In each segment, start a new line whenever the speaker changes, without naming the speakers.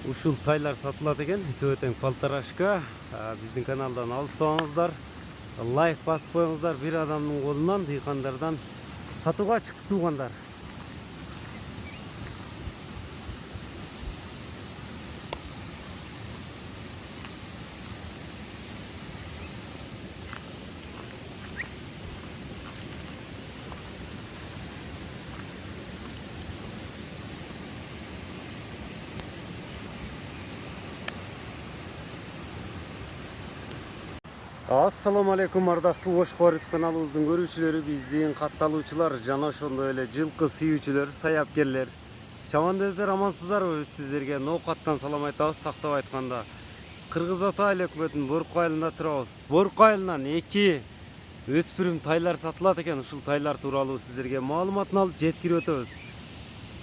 Ушул тайлар сатылат экен. Экөө тең полторашка. Биздин каналдан алыстабаңыздар. Лайк басып коюңуздар. Бир адамдын колунан дыйкандардан сатууга чыкты туугандар. Ассаламу алейкум, ардактуу Ошкор YouTube каналыбыздын көрүүчүлөрү, биздин катталуучулар жана ошондой эле жылкы сүйүүчүлөр, саябкерлер. Чамандыңыздар, амансыздарбы? Биз сиздерге ноокаттан салам айтабыз. Тактап айтканда, Кыргыз Ата айыл өкмөтүнүн Борку айылында турабыз. Борку айылынан 2 өспүрүм тайлар сатылат экен. Ушул тайлар тууралуу сиздерге маалыматын алып жеткирип өтөбүз.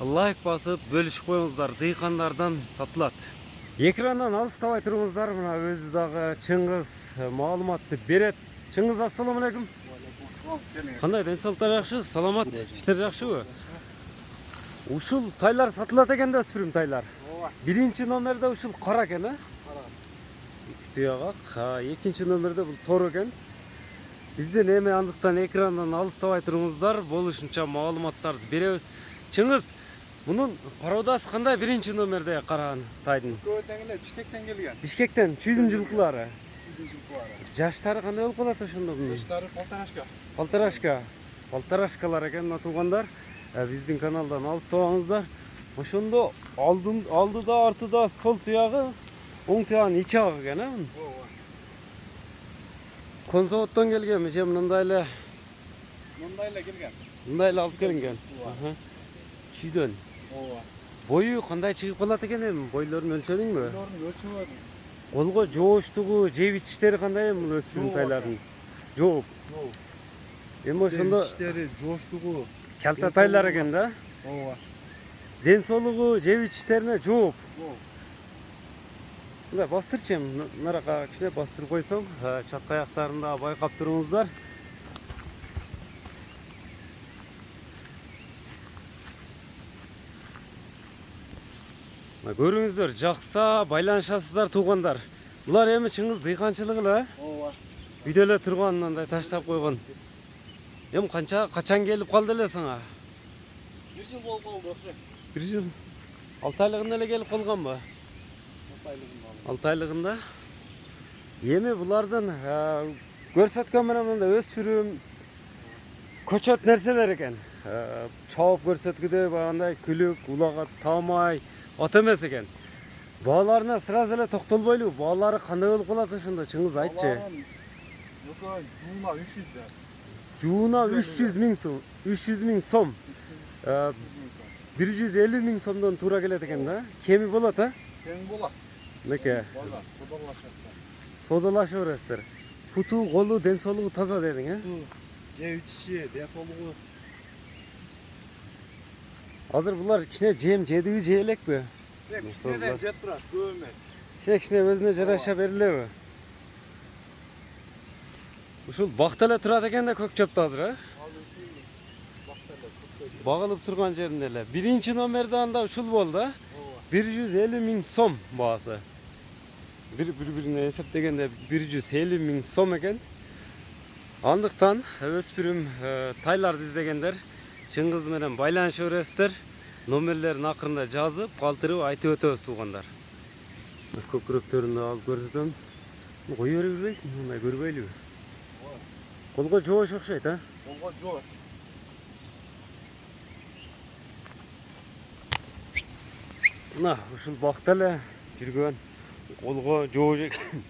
Лайк басып бөлүшүп коюңуздар. Дыйкандардан сатылат. Экрандан алыстабай туруңуздар. Мына өзү дагы Чыңгыз маалыматты берет. Чыңгыз, ассаламу алейкум. Кандай, ден соолуктар жакшы? Саламат, иштер жакшыбы? Ушул тайлар сатылат экен да, өспүрүм тайлар. Биринчи номерде ушул кара экен, а? Кара. Эки туягак. Экинчи номерде бул тор экен. Бизден эми андыктан экрандан алыстабай туруңуздар. Болушунча маалыматтарды беребиз. Чыңгыз, bunun parodası kандай birinci номерде караган тайдын?
Бишкектен келген.
Бишкектен, чүйдүн жылкылары.
Чүйдүн жылкылары.
Жаштары кандай болуп калат ошондо бунун?
Жаштары полторашка.
Полторашка. Полторашкалар экен мына туугандар. Биздин каналдан алыстабаңыздар. Ошондо алдыда, артыда сол туягы, оң туягынын ичи ак экен, а? Конзаводдон келгенби же мындай эле?
Мындай эле келген.
Мындай эле алып келинген. Чүйдөн. Бою кандай чыгып калат экен эми? Бойлорун өлчөдүңбү?
Бойлорун өлчөбөдүм.
Колго жооштугу, жеп ичиштери кандай эми өспүрүм тайлардын? Жооп. Эми ошондо
ичиштери, жооштугу
калта тайлар экен да?
Ооба.
Ден соолугу, жеп ичиштерине жооп. Мындай бастырчы эми, нарака кичине бастырып койсоң, чатка аяктарында байкап туруңуздар. Көрүңүздөр, жакса байланышасыздар туугандар. Булар эми Чыңгыз дыйканчылык эле,
Ооба.
үйдө эле турган, андай таштап койгон. Эми качан келип калды эле сага?
1 жыл болуп калды окшойт.
1 жыл. 6 айлыгында эле келип калганбы? 6 айлыгында. Эми булардын көрсөткөн менен мындай өспүрүм көчөт нерселер экен. Чоop көрсөткүдөй багандай күлүк, улагат, тамай, ат эмес экен. Бааларына сразу эле токтолбойлу. Баалары кандай болуп калат ошондо, Чыңгыз айтчы.
Жууна 300 да.
Жууна 300 миң сом. 300 миң сом. 150 миң сомдон туура келет экен да. Кеми болот, а?
Кең болот.
Меке.
Содалашасыздар.
Содалашып бересиздер. Футу, колу, ден соолугу таза дедиң, э?
Жеп ичиши, ден соолугу.
Азыр булар кичине жем жедиби, же элекпи?
Кичинеден жеп турат, көп эмес.
Кичине өзүнө жараша берилеби? Ушул бакта эле турат экен да көк чөптө азыр, э? Багылып турган жеринде эле. Биринчи номерде анда ушул болду, э? 150 миң сом баасы. Бири-бирине эсептегенде 150 миң сом экен. Андыктан өспүрүм тайларды издегендер Чыңгыз менен байланыша бересиздер. Номерлерин акырында жазып, калтырып айтып өтөбүз туугандар. Көкүрөктөрүн да алып көрсөтөм. Кое бере бербейсиң, мындай көрбөйлүбү? Колго жоош окшойт, а?
Колго жоош.
Мына ушул бакта эле жүргөн. Колго жоош экен.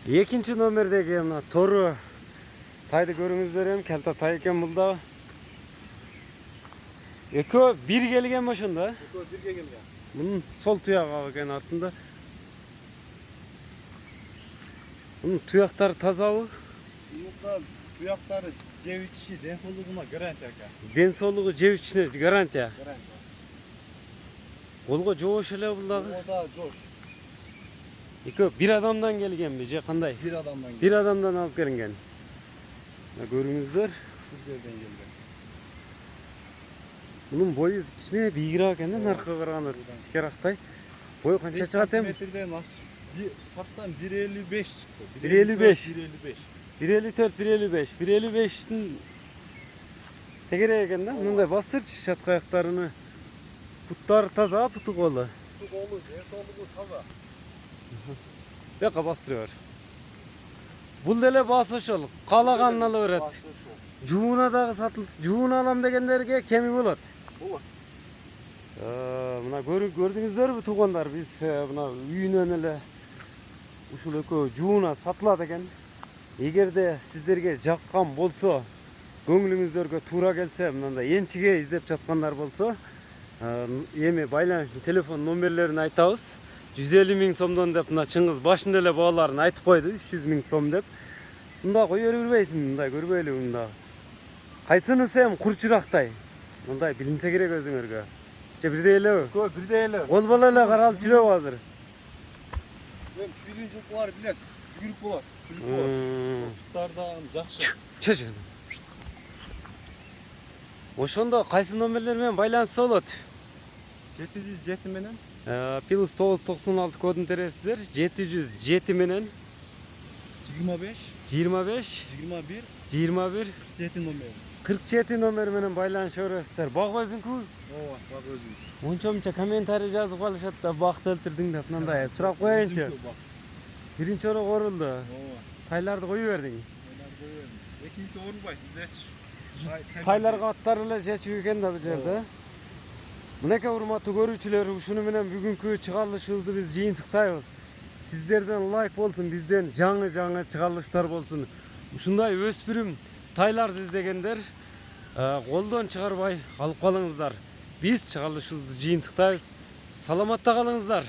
Экинчи номердеги мына тору тайды көрүңүздөр эми, калта тай экен бул да. Экөө бир келген ошондо, э?
Экөө бирге келген.
Мунун сол туягы экен артында. Мунун туяктары тазабы?
Туяктары жеп ичиши, ден соолугуна гарантия экен.
Ден соолугу жеп ичишине гарантия.
Гарантия.
Колго жоош эле бул дагы.
Колго жоош.
Экөө бир адамдан келгенби же кандай?
Бир адамдан келген.
Бир адамдан алып келинген. Көрүңүздөр.
Бир жерден келген.
Bunun boyu kичине бийигирээк экен да, наркы караганда тикерактay. Boyu kança çıgat hem?
Metreden az çıktı. Bir baksan 1.55 çıktı.
1.55.
1.55.
1.54, 1.55. 1.55'tin тегере экен да. Мындай бастырчы чатка аяктарыны. Puttары таза, путу колу.
Bu kolu, densolluğu taza.
Бека бастырып бар. Бул деле басышыл. Каалаганын ала берет.
Bası şu.
Жууна дагы жууна алам дегендерге кеми болот.
Bu.
Мына көрдүңүздөрбү туугандар, биз мына үйүнөн эле ушул экөө жууна сатылат экен. Эгерде сиздерге жаккан болсо, көңүлүңүздөргө туура келсе, мындай энчиге издеп жаткандар болсо, эми байланыштын телефон номерлерин айтабыз. 150 миң сомдон деп мына Чыңгыз башында эле бааларын айтып койду, 300 миң сом деп. Мында кое бербейсиң, мындай көрбөйлү мында. Кайсынысы эми курчурактай? Мындай билинсе керек өзүңөргө. Же бирдей элеби?
Koy bir de ele.
Кол бала эле каралып жүрөбү азыр?
Ben şuyduğun жылқылар bilesiz. Жүгіріп болады. Күліп болады. Құттардан жақсы.
Чөчө. Ошондо кайсы номерлер менен байланышса болот?
707 менен.
Плюс 996 кодун тересиздер. 707 менен
25,
25
21,
21
47 номер.
47 номер менен байланыша бересиздер. Бак өзүңкү?
Ооба, бак өзüm.
Монча комментарий жазып калышат да, бакты өлтүрдүң деп мындай сурап коеюнчу. Биринчи ора корулду.
Ооба.
Тайларды кою бердиң.
Экинчisi орунбайт, bizde
Тайларга аттар эле жечүк экен да бул жерде. Мынакей урматтуу көрүүчүлөр, ушуну менен бүгүнкү чыгарылышыбызды биз жыйынтыктайбыз. Сиздерден лайк болсун, бизден жаңы чыгарылыштар болсун. Ушундай өспүрүм тайларды издегендер колдон чыгарбай калып калыңыздар. Биз чыгарылышыбызды жыйынтыктайбыз. Саламатта калыңыздар.